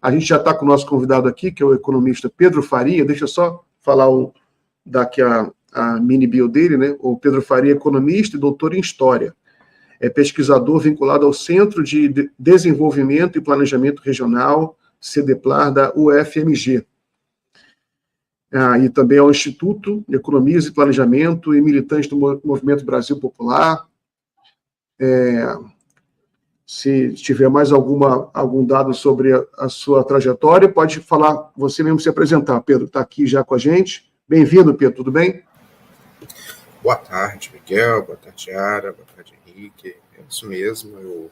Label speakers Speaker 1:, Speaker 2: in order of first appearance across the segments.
Speaker 1: A gente já está com o nosso convidado aqui, que é o economista Pedro Faria. Deixa eu só falar daqui a mini bio dele, né? O Pedro Faria é economista e doutor em História. É pesquisador vinculado ao Centro de Desenvolvimento e Planejamento Regional, CEDEPLAR, da UFMG. E também ao Instituto de Economias e Planejamento e militante do Movimento Brasil Popular. Se tiver mais algum dado sobre a sua trajetória, pode falar, você mesmo se apresentar. Pedro está aqui já com a gente. Bem-vindo, Pedro, tudo bem?
Speaker 2: Boa tarde, Miguel. Boa tarde, Yara. Boa tarde, Henrique. É isso mesmo.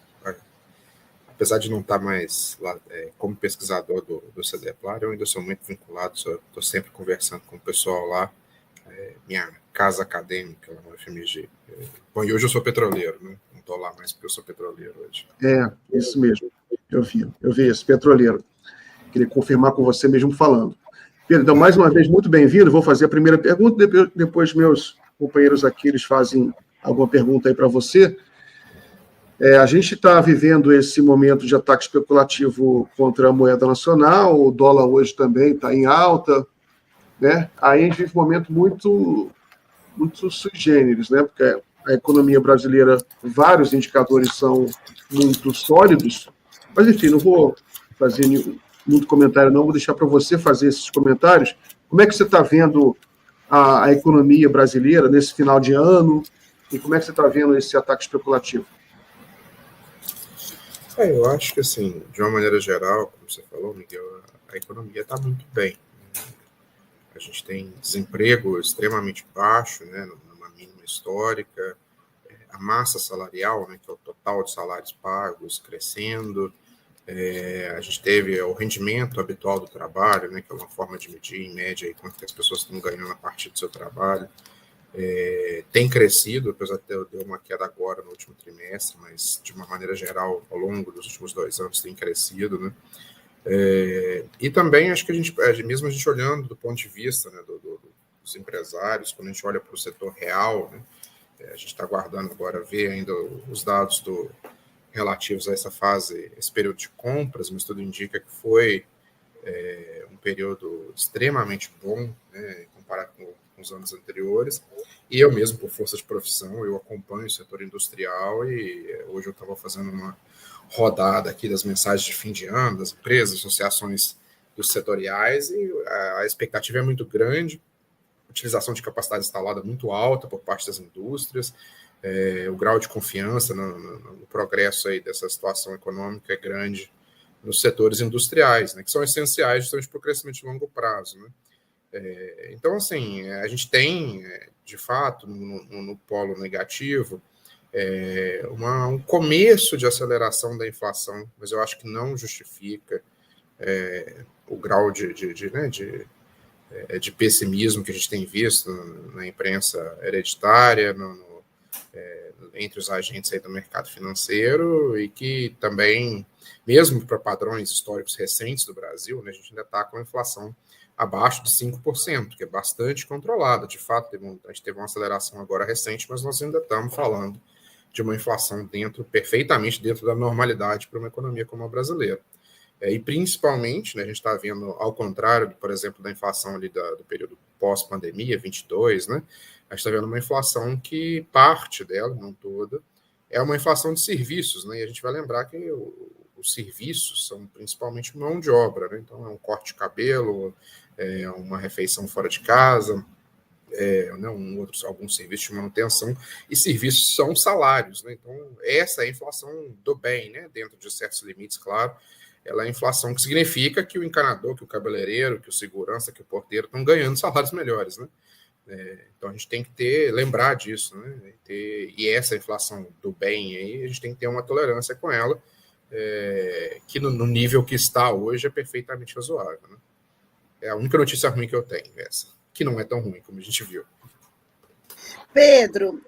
Speaker 2: Apesar de não estar mais lá como pesquisador do CEDEPLAR, eu ainda sou muito vinculado, estou sempre conversando com o pessoal lá, minha casa acadêmica lá no UFMG. Bom, e hoje eu sou petroleiro, né? Não estou lá mais porque eu sou petroleiro hoje.
Speaker 1: Isso mesmo. Eu vi isso, petroleiro. Queria confirmar com você mesmo falando. Pedro, então, mais uma vez, muito bem-vindo. Vou fazer a primeira pergunta, depois meus companheiros aqui, eles fazem alguma pergunta aí para você. A gente está vivendo esse momento de ataque especulativo contra a moeda nacional, o dólar hoje também está em alta, né? Aí a gente vive um momento muito sui generis, né? Porque a economia brasileira, vários indicadores são muito sólidos, mas, enfim, não vou fazer muito comentário, não, vou deixar para você fazer esses comentários. Como é que você está vendo a economia brasileira nesse final de ano e como é que você está vendo esse ataque especulativo?
Speaker 2: Eu acho que, assim, de uma maneira geral, como você falou, Miguel, a economia está muito bem. A gente tem desemprego extremamente baixo, né, numa mínima histórica, a massa salarial, né, que é o total de salários pagos, crescendo. A gente teve o rendimento habitual do trabalho, né, que é uma forma de medir, em média, aí, quanto que as pessoas estão ganhando a partir do seu trabalho. Tem crescido, apesar de ter uma queda agora no último trimestre, mas de uma maneira geral, ao longo dos últimos 2 anos, tem crescido, né? E também acho que mesmo a gente olhando do ponto de vista, né, dos empresários, quando a gente olha para o setor real, né, a gente está aguardando agora ver ainda os dados relativos a essa fase, esse período de compras, mas tudo indica que foi um período extremamente bom, né, comparado com os anos anteriores, e eu mesmo, por força de profissão, eu acompanho o setor industrial e hoje eu estava fazendo uma rodada aqui das mensagens de fim de ano, das empresas, associações dos setoriais, e a expectativa é muito grande, utilização de capacidade instalada muito alta por parte das indústrias, o grau de confiança no progresso aí dessa situação econômica é grande nos setores industriais, né, que são essenciais justamente para o crescimento de longo prazo, né? Então, assim, a gente tem, de fato, no polo negativo, um começo de aceleração da inflação, mas eu acho que não justifica o grau de pessimismo que a gente tem visto na imprensa hereditária, entre os agentes aí do mercado financeiro, e que também, mesmo para padrões históricos recentes do Brasil, né, a gente ainda está com a inflação abaixo de 5%, que é bastante controlada. De fato, a gente teve uma aceleração agora recente, mas nós ainda estamos falando de uma inflação perfeitamente dentro da normalidade para uma economia como a brasileira. E principalmente, né, a gente está vendo, ao contrário, por exemplo, da inflação ali do período pós-pandemia, 22, né, a gente está vendo uma inflação que parte dela, não toda, é uma inflação de serviços, né, e a gente vai lembrar que os serviços são principalmente mão de obra, né, então é um corte de cabelo, uma refeição fora de casa, alguns serviços de manutenção, e serviços são salários, né, então essa é a inflação do bem, né, dentro de certos limites, claro. Ela é a inflação que significa que o encanador, que o cabeleireiro, que o segurança, que o porteiro estão ganhando salários melhores, né? Então a gente tem que lembrar disso, né? E essa inflação do bem aí, a gente tem que ter uma tolerância com ela, que no nível que está hoje é perfeitamente razoável, né? É a única notícia ruim que eu tenho, essa, que não é tão ruim como a gente viu.
Speaker 3: Pedro,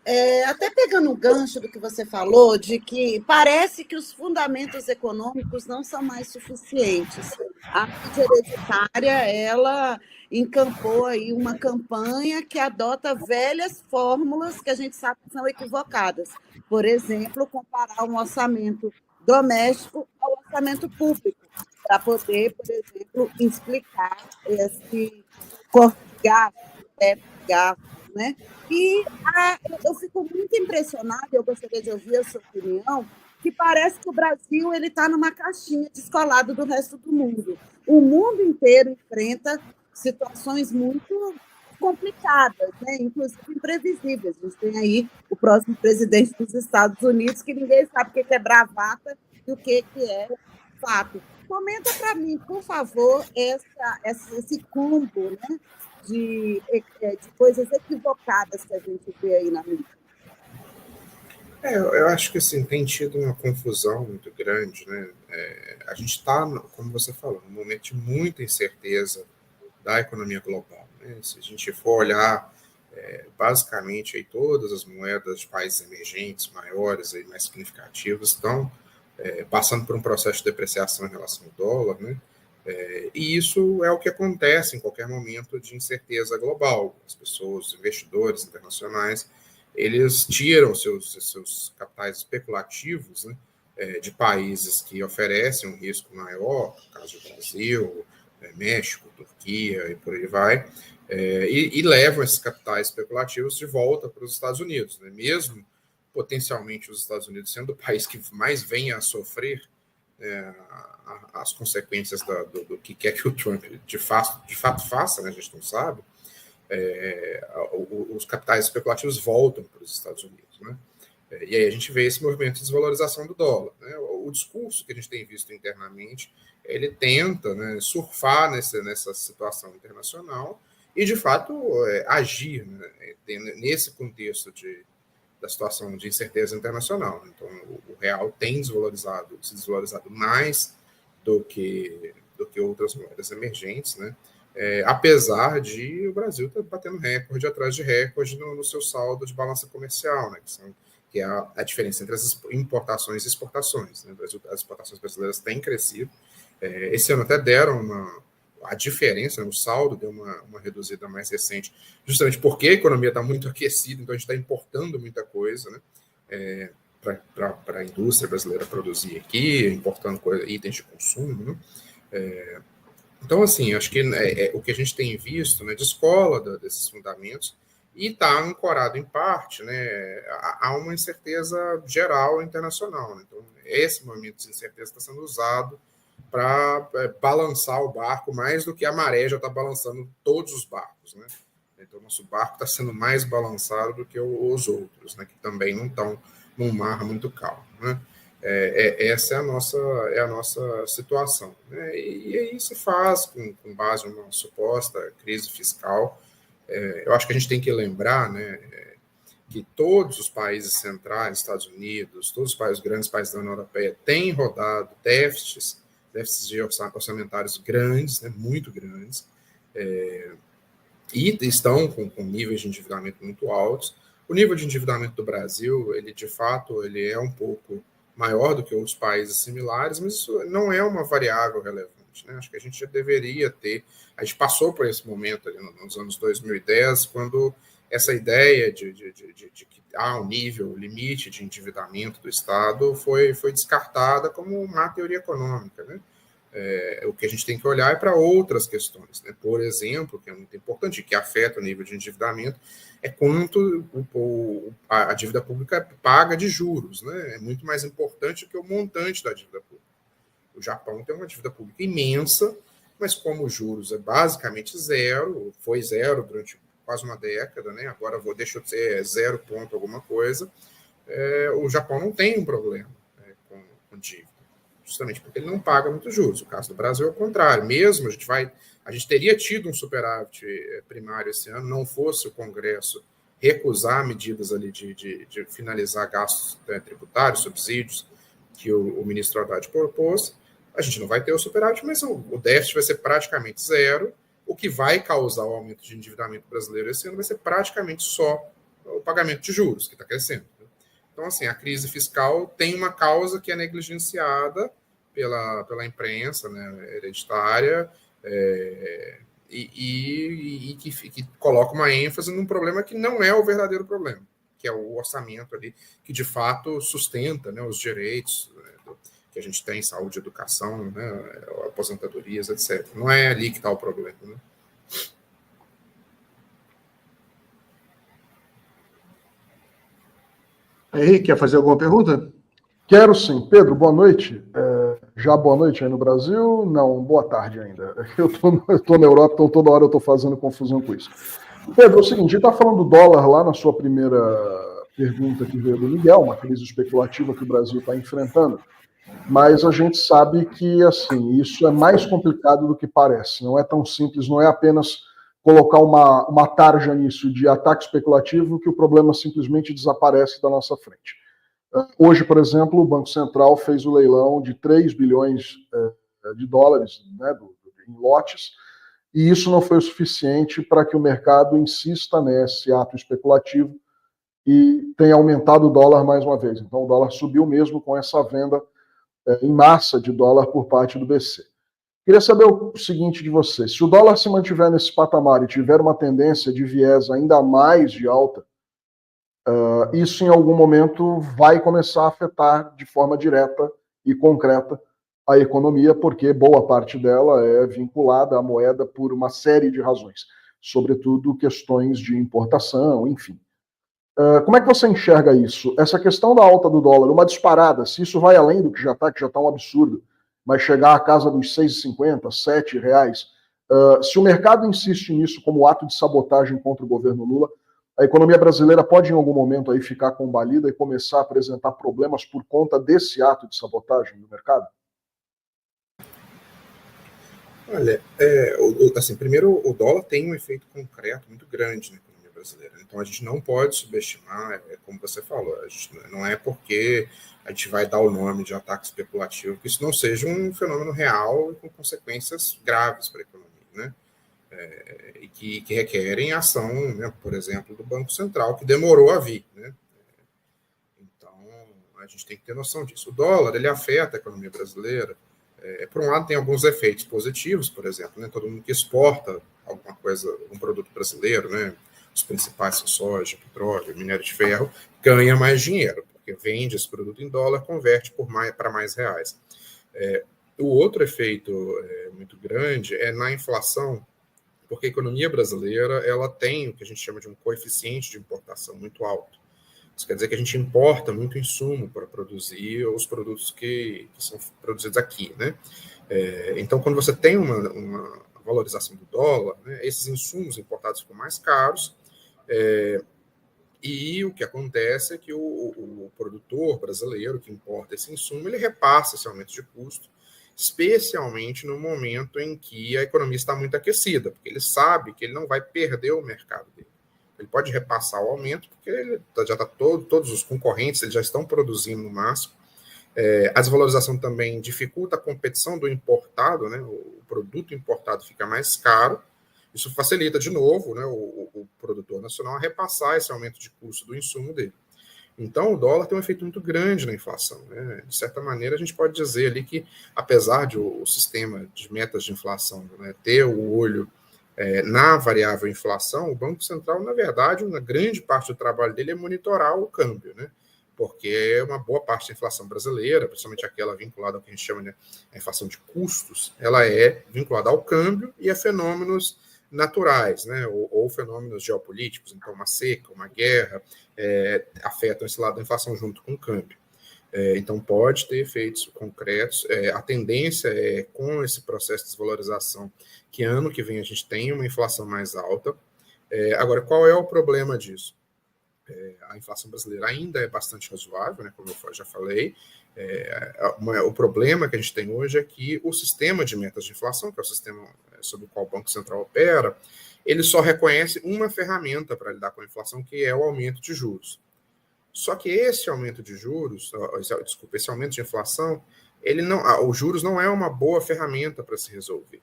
Speaker 3: até pegando o gancho do que você falou, de que parece que os fundamentos econômicos não são mais suficientes. A mídia hereditária, ela encampou aí uma campanha que adota velhas fórmulas que a gente sabe que são equivocadas. Por exemplo, comparar um orçamento doméstico ao orçamento público. para poder, por exemplo, explicar esse corte de gastos, né? E eu fico muito impressionada, eu gostaria de ouvir a sua opinião, que parece que o Brasil está numa caixinha descolado do resto do mundo. O mundo inteiro enfrenta situações muito complicadas, né? Inclusive imprevisíveis. A gente tem aí o próximo presidente dos Estados Unidos, que ninguém sabe o que é bravata e o que é fato. Comenta para mim, por favor, esse combo, né, de coisas equivocadas que a gente vê aí na mídia.
Speaker 2: Eu acho que assim, tem tido uma confusão muito grande, né? A gente está, como você falou, num momento de muita incerteza da economia global, né? Se a gente for olhar basicamente aí todas as moedas de países emergentes maiores, aí, mais significativas, estão passando por um processo de depreciação em relação ao dólar, né? E isso é o que acontece em qualquer momento de incerteza global. As pessoas, os investidores internacionais, eles tiram seus capitais especulativos, né, de países que oferecem um risco maior, no caso do Brasil, México, Turquia e por aí vai, e levam esses capitais especulativos de volta para os Estados Unidos, né? Mesmo potencialmente os Estados Unidos sendo o país que mais venha a sofrer as consequências do que quer que o Trump de fato faça, né? A gente não sabe, os capitais especulativos voltam para os Estados Unidos, né? E aí a gente vê esse movimento de desvalorização do dólar, né? O discurso que a gente tem visto internamente, ele tenta, né, surfar nessa situação internacional e, de fato, agir, né, nesse contexto da situação de incerteza internacional. Então, o real tem se desvalorizado mais do que outras moedas emergentes, né? Apesar de o Brasil estar batendo recorde atrás de recorde no seu saldo de balança comercial, né? Que é a diferença entre as importações e exportações, né? As exportações brasileiras têm crescido. Esse ano até deram a diferença, né? O saldo deu uma reduzida mais recente, justamente porque a economia está muito aquecida, então a gente está importando muita coisa, né? Para a indústria brasileira produzir aqui, importando itens de consumo, né? Então, assim, acho que o que a gente tem visto, né, descola desses fundamentos e está ancorado em parte, né, a uma incerteza geral internacional, né? Então, esse momento de incerteza está sendo usado para balançar o barco mais do que a maré já está balançando todos os barcos, né? Então, nosso barco está sendo mais balançado do que os outros, né, que também não estão num mar muito calmo, né? Essa é a nossa situação, né? E aí se faz com base numa suposta crise fiscal. Eu acho que a gente tem que lembrar, né, que todos os países centrais, Estados Unidos, todos os grandes países da União Europeia têm rodado déficits orçamentários grandes, né, muito grandes, e estão com níveis de endividamento muito altos. O nível de endividamento do Brasil, ele de fato, ele é um pouco maior do que outros países similares, mas isso não é uma variável relevante, né? Acho que a gente já deveria ter. A gente passou por esse momento ali nos anos 2010, quando essa ideia de que há um nível limite de endividamento do Estado foi descartada como uma teoria econômica, né? O que a gente tem que olhar é para outras questões, né? Por exemplo, que é muito importante, que afeta o nível de endividamento, é quanto a dívida pública paga de juros, né? É muito mais importante que o montante da dívida pública. O Japão tem uma dívida pública imensa, mas como os juros é basicamente zero, foi zero durante quase uma década, né? Agora deixa eu ser 0 ponto alguma coisa, o Japão não tem um problema com dívida, justamente porque ele não paga muitos juros. O caso do Brasil é o contrário. Mesmo a gente teria tido um superávit primário esse ano, não fosse o Congresso recusar medidas ali de finalizar gastos tributários, subsídios, que o ministro Haddad propôs. A gente não vai ter o superávit, mas o déficit vai ser praticamente zero. O que vai causar o aumento de endividamento brasileiro esse ano vai ser praticamente só o pagamento de juros, que está crescendo. Então, assim, a crise fiscal tem uma causa que é negligenciada pela imprensa, né, hereditária, e que coloca uma ênfase num problema que não é o verdadeiro problema, que é o orçamento ali, que de fato sustenta, né, os direitos, né, que a gente tem, saúde, educação, né, aposentadorias, etc. Não é ali que está o problema, né?
Speaker 1: Henrique, quer fazer alguma pergunta?
Speaker 4: Quero sim. Pedro, boa noite. Já boa noite aí no Brasil? Não, boa tarde ainda. Eu estou na Europa, então toda hora eu estou fazendo confusão com isso. Pedro, é o seguinte, a gente está falando do dólar lá na sua primeira pergunta que veio do Miguel, uma crise especulativa que o Brasil está enfrentando, mas a gente sabe que, assim, isso é mais complicado do que parece. Não é tão simples, não é apenas colocar uma tarja nisso de ataque especulativo que o problema simplesmente desaparece da nossa frente. Hoje, por exemplo, o Banco Central fez o leilão de 3 bilhões de dólares, né, em lotes, e isso não foi o suficiente para que o mercado insista nesse ato especulativo e tenha aumentado o dólar mais uma vez. Então, o dólar subiu mesmo com essa venda em massa de dólar por parte do BC. Queria saber o seguinte de você: se o dólar se mantiver nesse patamar e tiver uma tendência de viés ainda mais de alta, isso em algum momento vai começar a afetar de forma direta e concreta a economia, porque boa parte dela é vinculada à moeda por uma série de razões, sobretudo questões de importação, enfim. Como é que você enxerga isso? Essa questão da alta do dólar, uma disparada, se isso vai além do que já está um absurdo, mas chegar à casa dos 6,50, R$7, se o mercado insiste nisso como ato de sabotagem contra o governo Lula, a economia brasileira pode em algum momento aí ficar combalida e começar a apresentar problemas por conta desse ato de sabotagem no mercado?
Speaker 2: Olha, assim, primeiro, o dólar tem um efeito concreto muito grande na economia brasileira. Então, a gente não pode subestimar, como você falou, não é porque a gente vai dar o nome de ataque especulativo que isso não seja um fenômeno real e com consequências graves para a economia, né? E que requerem ação, né, por exemplo, do Banco Central, que demorou a vir, né? Então, a gente tem que ter noção disso. O dólar, ele afeta a economia brasileira. Por um lado, tem alguns efeitos positivos, por exemplo, né? Todo mundo que exporta alguma coisa, um produto brasileiro, né? Os principais são soja, petróleo, minério de ferro, ganha mais dinheiro, porque vende esse produto em dólar, converte para mais reais. O outro efeito muito grande é na inflação, porque a economia brasileira ela tem o que a gente chama de um coeficiente de importação muito alto. Isso quer dizer que a gente importa muito insumo para produzir os produtos que são produzidos aqui, né? Então, quando você tem uma valorização do dólar, né, esses insumos importados ficam mais caros, e o que acontece é que o produtor brasileiro que importa esse insumo, ele repassa esse aumento de custo, especialmente no momento em que a economia está muito aquecida, porque ele sabe que ele não vai perder o mercado dele. Ele pode repassar o aumento, porque ele já está todos os concorrentes eles já estão produzindo no máximo. A desvalorização também dificulta a competição do importado, né? O produto importado fica mais caro. Isso facilita, de novo, né, o produtor nacional a repassar esse aumento de custo do insumo dele. Então, o dólar tem um efeito muito grande na inflação, né? De certa maneira, a gente pode dizer ali que, apesar de o sistema de metas de inflação, né, ter o olho na variável inflação, o Banco Central, na verdade, uma grande parte do trabalho dele é monitorar o câmbio, né? Porque uma boa parte da inflação brasileira, principalmente aquela vinculada ao que a gente chama de inflação de custos, ela é vinculada ao câmbio e a fenômenos naturais, né? Ou fenômenos geopolíticos, então uma seca, uma guerra, afetam esse lado da inflação junto com o câmbio. Então, pode ter efeitos concretos. A tendência é, com esse processo de desvalorização, que ano que vem a gente tem uma inflação mais alta. Agora, qual é o problema disso? A inflação brasileira ainda é bastante razoável, né, como eu já falei. O problema que a gente tem hoje é que o sistema de metas de inflação, que é o sistema sobre o qual o Banco Central opera, ele só reconhece uma ferramenta para lidar com a inflação, que é o aumento de juros. Só que esse aumento de juros, esse aumento de inflação, os juros não é uma boa ferramenta para se resolver.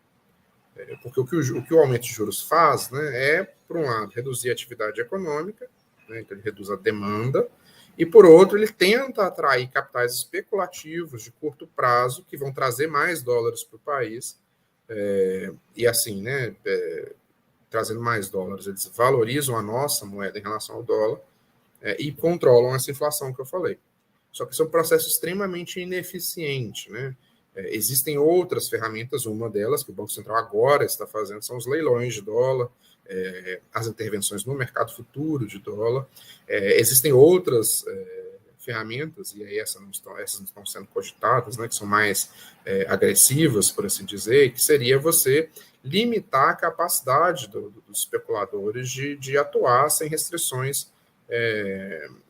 Speaker 2: Porque o que o aumento de juros faz, né, é, por um lado, reduzir a atividade econômica, né, então ele reduz a demanda, e, por outro, ele tenta atrair capitais especulativos de curto prazo que vão trazer mais dólares para o país, e assim, né, trazendo mais dólares, eles valorizam a nossa moeda em relação ao dólar, e controlam essa inflação que eu falei. Só que isso é um processo extremamente ineficiente, né? Existem outras ferramentas, uma delas que o Banco Central agora está fazendo são os leilões de dólar, as intervenções no mercado futuro de dólar. Existem outras ferramentas, e aí essas não estão sendo cogitadas, né, que são mais agressivas, por assim dizer, que seria você limitar a capacidade dos especuladores de atuar sem restrições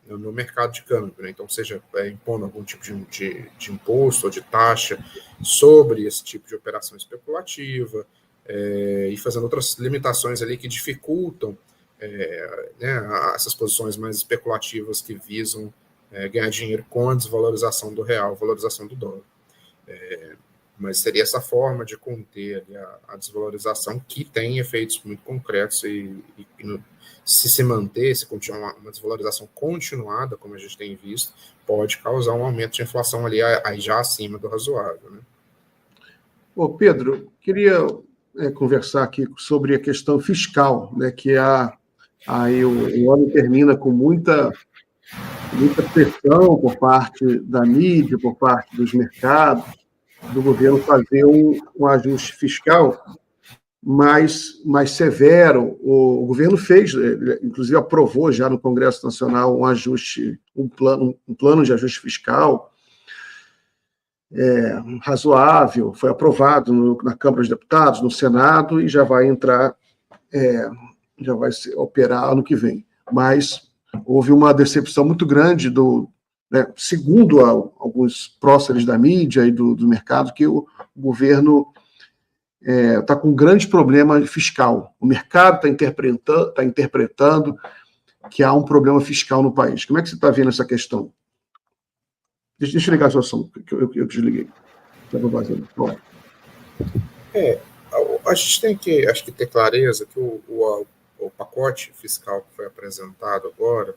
Speaker 2: no mercado de câmbio, né? Então, seja impondo algum tipo de imposto ou de taxa sobre esse tipo de operação especulativa, e fazendo outras limitações ali que dificultam né, essas posições mais especulativas que visam ganhar dinheiro com a desvalorização do real, valorização do dólar. Mas seria essa forma de conter a desvalorização que tem efeitos muito concretos e se manter, se continuar uma desvalorização continuada, como a gente tem visto, pode causar um aumento de inflação ali aí já acima do razoável, né?
Speaker 1: Ô, Pedro, queria conversar aqui sobre a questão fiscal, né, que aí o ano termina com muita pressão por parte da mídia, por parte dos mercados, do governo fazer um ajuste fiscal mais severo. O governo fez, inclusive aprovou já no Congresso Nacional um plano de ajuste fiscal razoável, foi aprovado na Câmara dos Deputados, no Senado, e já vai entrar, já vai operar ano que vem. Mas houve uma decepção muito grande segundo alguns próceres da mídia e do mercado, que o governo está com um grande problema fiscal. O mercado está interpretando que há um problema fiscal no país. Como é que você está vendo essa questão? Deixa eu ligar a sua som, que eu desliguei. Estava vazando. Bom.
Speaker 2: A gente tem que, acho que, ter clareza que o pacote fiscal que foi apresentado agora,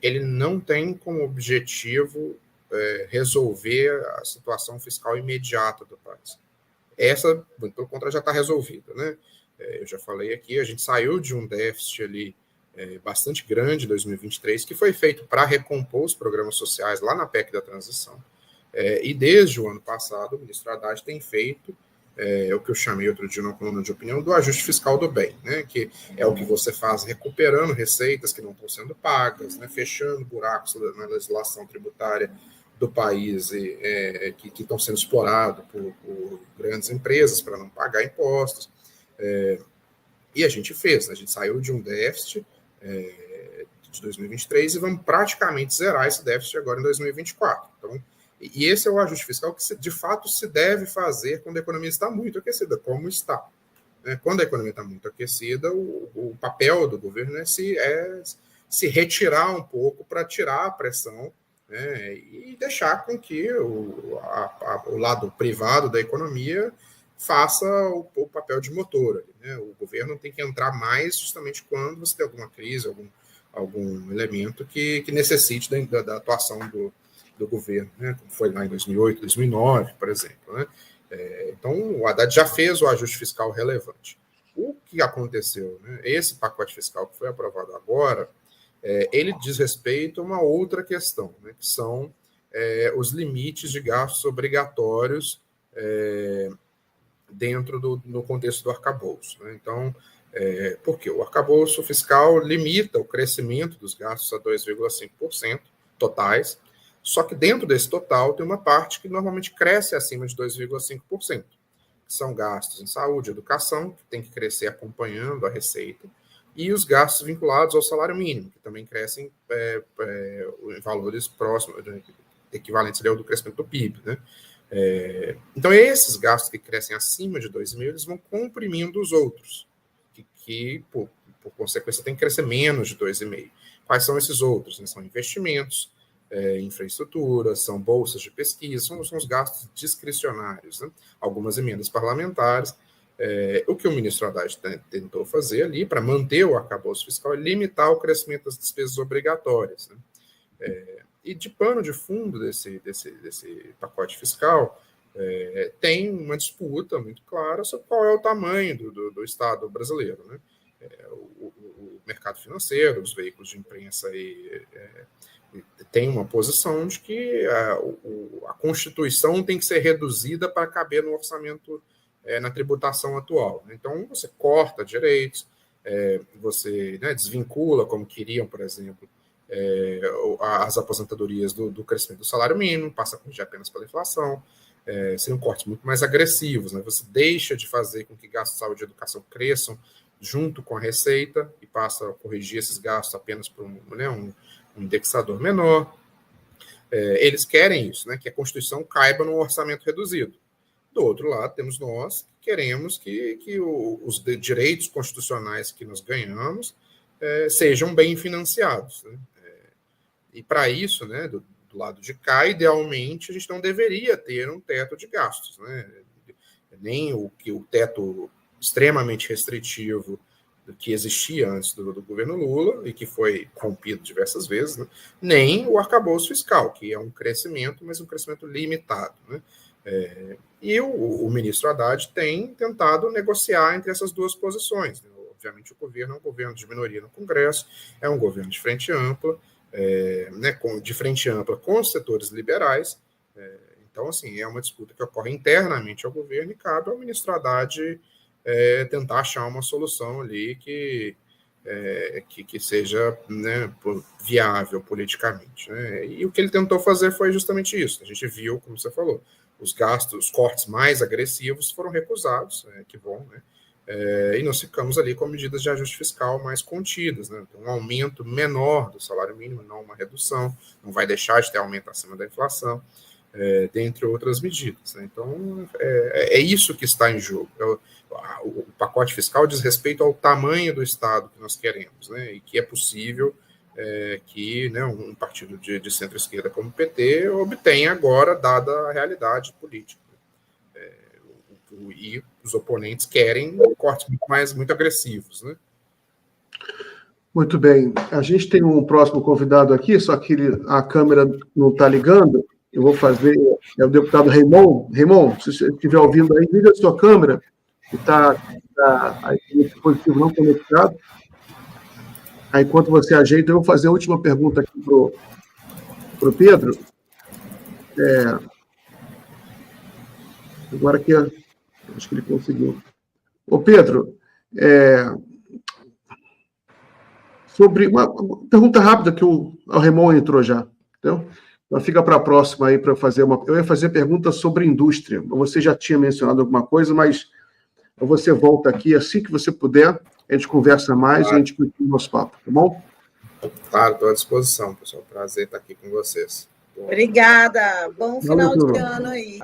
Speaker 2: ele não tem como objetivo resolver a situação fiscal imediata do país. Essa, pelo contrário, já está resolvida, né? Eu já falei aqui, a gente saiu de um déficit ali bastante grande em 2023, que foi feito para recompor os programas sociais lá na PEC da transição. E desde o ano passado, o ministro Haddad tem feito o que eu chamei outro dia na coluna de opinião do ajuste fiscal do bem, né? Que é o que você faz recuperando receitas que não estão sendo pagas, né? Fechando buracos na legislação tributária do país que estão sendo explorados por grandes empresas para não pagar impostos. E a gente fez, né? A gente saiu de um déficit de 2023 e vamos praticamente zerar esse déficit agora em 2024. Então, e esse é o ajuste fiscal que, de fato, se deve fazer quando a economia está muito aquecida, como está. Quando a economia está muito aquecida, o papel do governo é se retirar um pouco para tirar a pressão, né, e deixar com que o lado privado da economia faça o papel de motor. Né? O governo tem que entrar mais justamente quando você tem alguma crise, algum elemento que necessite da atuação do governo, né? Como foi lá em 2008, 2009, por exemplo. Né? Então, o Haddad já fez o ajuste fiscal relevante. O que aconteceu? Né? Esse pacote fiscal que foi aprovado agora, ele diz respeito a uma outra questão, né? Que são os limites de gastos obrigatórios dentro no contexto do arcabouço. Né? Então, porque o arcabouço fiscal limita o crescimento dos gastos a 2,5% totais, só que dentro desse total tem uma parte que normalmente cresce acima de 2,5%, que são gastos em saúde e educação, que tem que crescer acompanhando a receita, e os gastos vinculados ao salário mínimo, que também crescem em valores próximos, equivalentes ao do crescimento do PIB. Né? Então, esses gastos que crescem acima de 2,5%, eles vão comprimindo os outros, que por consequência, tem que crescer menos de 2,5%. Quais são esses outros? São investimentos, infraestrutura, são bolsas de pesquisa, são os gastos discricionários, né? Algumas emendas parlamentares. O que o ministro Haddad tentou fazer ali, para manter o arcabouço fiscal, é limitar o crescimento das despesas obrigatórias. Né? E de pano de fundo desse pacote fiscal, tem uma disputa muito clara sobre qual é o tamanho do Estado brasileiro. Né? O mercado financeiro, os veículos de imprensa têm uma posição de que a Constituição tem que ser reduzida para caber no orçamento, na tributação atual. Então, você corta direitos, você, né, desvincula, como queriam, por exemplo, as aposentadorias do crescimento do salário mínimo, passa a corrigir apenas pela inflação, seriam cortes muito mais agressivos, né? Você deixa de fazer com que gastos de saúde e educação cresçam junto com a receita e passa a corrigir esses gastos apenas por um indexador menor. Eles querem isso, né? Que a Constituição caiba num orçamento reduzido. Do outro lado, temos nós que queremos que os direitos constitucionais que nós ganhamos sejam bem financiados, né? E para isso, né, do lado de cá, idealmente, a gente não deveria ter um teto de gastos, né? Nem o teto extremamente restritivo que existia antes do governo Lula e que foi rompido diversas vezes, né? Nem o arcabouço fiscal, que é um crescimento, mas um crescimento limitado, né? E o ministro Haddad tem tentado negociar entre essas duas posições, né? Obviamente, o governo é um governo de minoria no Congresso, é um governo de frente ampla, né, de frente ampla com os setores liberais. Então, assim, é uma disputa que ocorre internamente ao governo e cabe ao ministro Haddad tentar achar uma solução ali que seja, né, viável politicamente, né? E o que ele tentou fazer foi justamente isso. A gente viu, como você falou, os cortes mais agressivos foram recusados, que bom, né? E nós ficamos ali com medidas de ajuste fiscal mais contidas, né? Então, um aumento menor do salário mínimo, não uma redução, não vai deixar de ter aumento acima da inflação, dentre outras medidas, né? Então, é isso que está em jogo. O pacote fiscal diz respeito ao tamanho do Estado que nós queremos, né? E que é possível que, né, um partido de centro-esquerda como o PT obtenha agora, dada a realidade política. E os oponentes querem cortes muito agressivos, né?
Speaker 1: Muito bem. A gente tem um próximo convidado aqui, só que a câmera não está ligando. Eu vou fazer... É o deputado Raymond. Raymond, se você estiver ouvindo aí, liga a sua câmera, que está o dispositivo não conectado. Aí, enquanto você ajeita, eu vou fazer a última pergunta aqui para o Pedro. Agora que acho que ele conseguiu. Ô, Pedro, sobre uma pergunta rápida que o Raymond entrou já. Então fica para a próxima aí para fazer uma. Eu ia fazer pergunta sobre indústria. Você já tinha mencionado alguma coisa, mas você volta aqui assim que você puder. A gente conversa mais e a gente continua o nosso papo, tá bom?
Speaker 2: Claro, estou à disposição, pessoal. Prazer estar aqui com vocês.
Speaker 3: Obrigada. Bom final de ano aí.